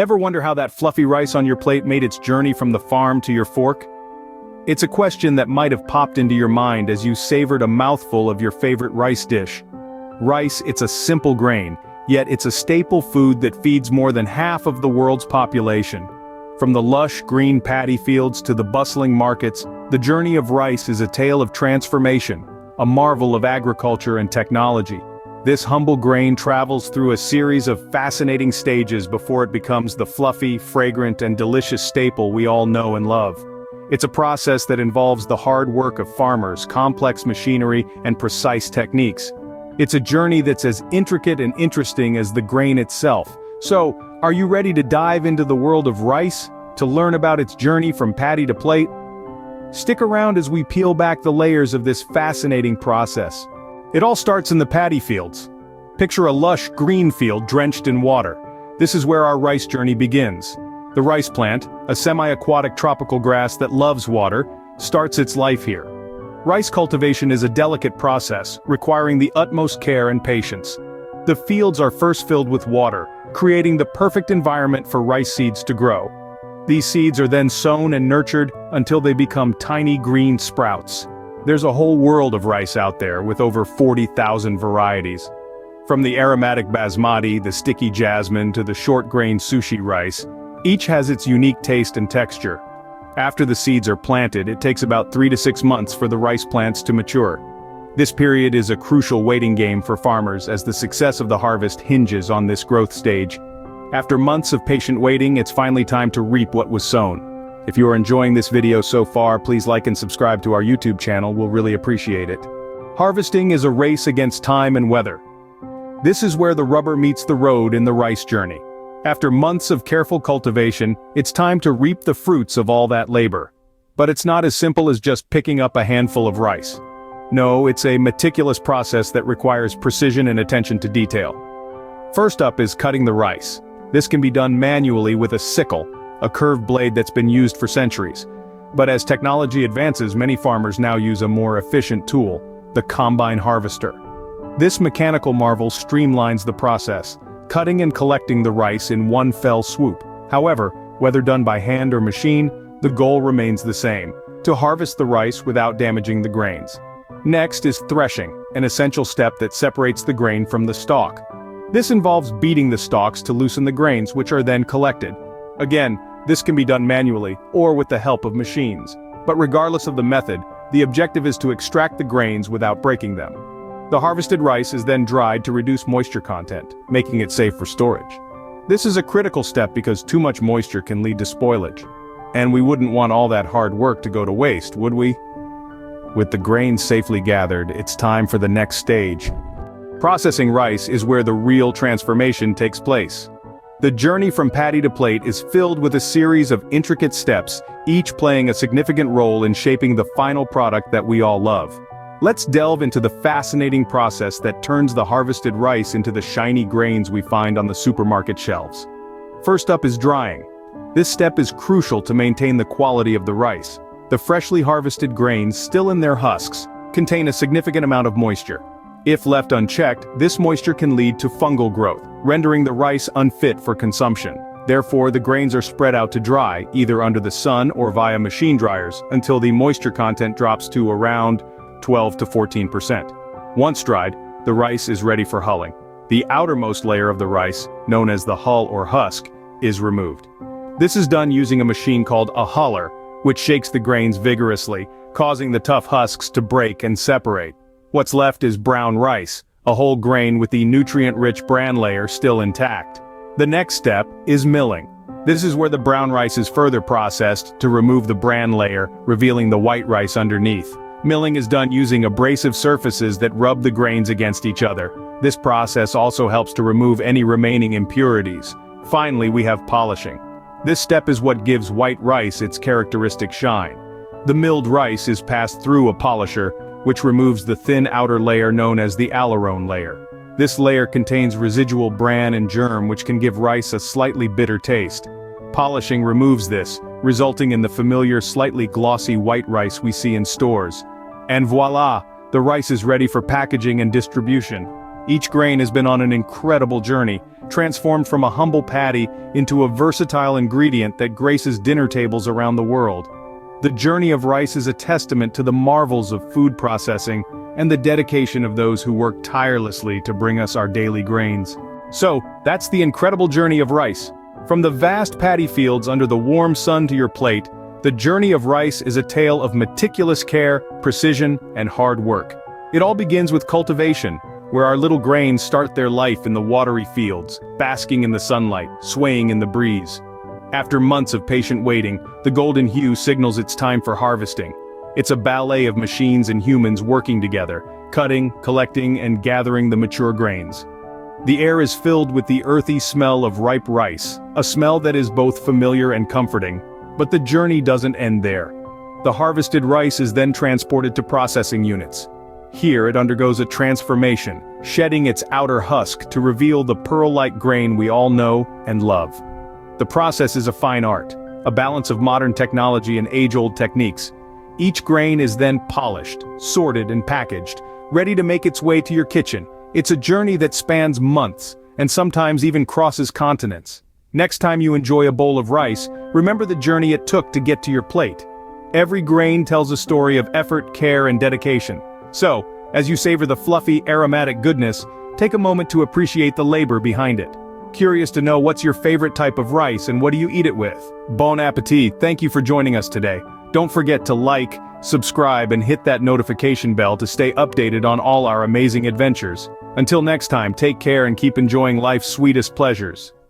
Ever wonder how that fluffy rice on your plate made its journey from the farm to your fork? It's a question that might have popped into your mind as you savored a mouthful of your favorite rice dish. Rice, it's a simple grain, yet it's a staple food that feeds more than half of the world's population. From the lush green paddy fields to the bustling markets, the journey of rice is a tale of transformation, a marvel of agriculture and technology. This humble grain travels through a series of fascinating stages before it becomes the fluffy, fragrant, and delicious staple we all know and love. It's a process that involves the hard work of farmers, complex machinery, and precise techniques. It's a journey that's as intricate and interesting as the grain itself. So, are you ready to dive into the world of rice, to learn about its journey from paddy to plate? Stick around as we peel back the layers of this fascinating process. It all starts in the paddy fields. Picture a lush green field drenched in water. This is where our rice journey begins. The rice plant, a semi-aquatic tropical grass that loves water, starts its life here. Rice cultivation is a delicate process, requiring the utmost care and patience. The fields are first filled with water, creating the perfect environment for rice seeds to grow. These seeds are then sown and nurtured until they become tiny green sprouts. There's a whole world of rice out there with over 40,000 varieties. From the aromatic basmati, the sticky jasmine, to the short-grain sushi rice, each has its unique taste and texture. After the seeds are planted, it takes about 3 to 6 months for the rice plants to mature. This period is a crucial waiting game for farmers as the success of the harvest hinges on this growth stage. After months of patient waiting, it's finally time to reap what was sown. If you are enjoying this video so far, please like and subscribe to our YouTube channel, we'll really appreciate it. Harvesting is a race against time and weather. This is where the rubber meets the road in the rice journey. After months of careful cultivation, it's time to reap the fruits of all that labor. But it's not as simple as just picking up a handful of rice. No, it's a meticulous process that requires precision and attention to detail. First up is cutting the rice. This can be done manually with a sickle, a curved blade that's been used for centuries. But as technology advances, many farmers now use a more efficient tool, the combine harvester. This mechanical marvel streamlines the process, cutting and collecting the rice in one fell swoop. However, whether done by hand or machine, the goal remains the same: to harvest the rice without damaging the grains. Next is threshing, an essential step that separates the grain from the stalk. This involves beating the stalks to loosen the grains, which are then collected. Again, this can be done manually, or with the help of machines. But regardless of the method, the objective is to extract the grains without breaking them. The harvested rice is then dried to reduce moisture content, making it safe for storage. This is a critical step because too much moisture can lead to spoilage. And we wouldn't want all that hard work to go to waste, would we? With the grains safely gathered, it's time for the next stage. Processing rice is where the real transformation takes place. The journey from paddy to plate is filled with a series of intricate steps, each playing a significant role in shaping the final product that we all love. Let's delve into the fascinating process that turns the harvested rice into the shiny grains we find on the supermarket shelves. First up is drying. This step is crucial to maintain the quality of the rice. The freshly harvested grains, still in their husks, contain a significant amount of moisture. If left unchecked, this moisture can lead to fungal growth, rendering the rice unfit for consumption. Therefore, the grains are spread out to dry, either under the sun or via machine dryers, until the moisture content drops to around 12 to 14%. Once dried, the rice is ready for hulling. The outermost layer of the rice, known as the hull or husk, is removed. This is done using a machine called a huller, which shakes the grains vigorously, causing the tough husks to break and separate. What's left is brown rice, a whole grain with the nutrient-rich bran layer still intact. The next step is milling. This is where the brown rice is further processed to remove the bran layer, revealing the white rice underneath. Milling is done using abrasive surfaces that rub the grains against each other. This process also helps to remove any remaining impurities. Finally, we have polishing. This step is what gives white rice its characteristic shine. The milled rice is passed through a polisher, which removes the thin outer layer known as the aileron layer. This layer contains residual bran and germ which can give rice a slightly bitter taste. Polishing removes this, resulting in the familiar slightly glossy white rice we see in stores. And voila! The rice is ready for packaging and distribution. Each grain has been on an incredible journey, transformed from a humble paddy into a versatile ingredient that graces dinner tables around the world. The journey of rice is a testament to the marvels of food processing and the dedication of those who work tirelessly to bring us our daily grains. So, that's the incredible journey of rice. From the vast paddy fields under the warm sun to your plate, the journey of rice is a tale of meticulous care, precision, and hard work. It all begins with cultivation, where our little grains start their life in the watery fields, basking in the sunlight, swaying in the breeze. After months of patient waiting, the golden hue signals it's time for harvesting. It's a ballet of machines and humans working together, cutting, collecting, and gathering the mature grains. The air is filled with the earthy smell of ripe rice, a smell that is both familiar and comforting. But the journey doesn't end there. The harvested rice is then transported to processing units. Here it undergoes a transformation, shedding its outer husk to reveal the pearl-like grain we all know and love. The process is a fine art, a balance of modern technology and age-old techniques. Each grain is then polished, sorted and packaged, ready to make its way to your kitchen. It's a journey that spans months, and sometimes even crosses continents. Next time you enjoy a bowl of rice, remember the journey it took to get to your plate. Every grain tells a story of effort, care, and dedication. So, as you savor the fluffy, aromatic goodness, take a moment to appreciate the labor behind it. Curious to know what's your favorite type of rice and what do you eat it with? Bon appetit, thank you for joining us today. Don't forget to like, subscribe, and hit that notification bell to stay updated on all our amazing adventures. Until next time, take care and keep enjoying life's sweetest pleasures.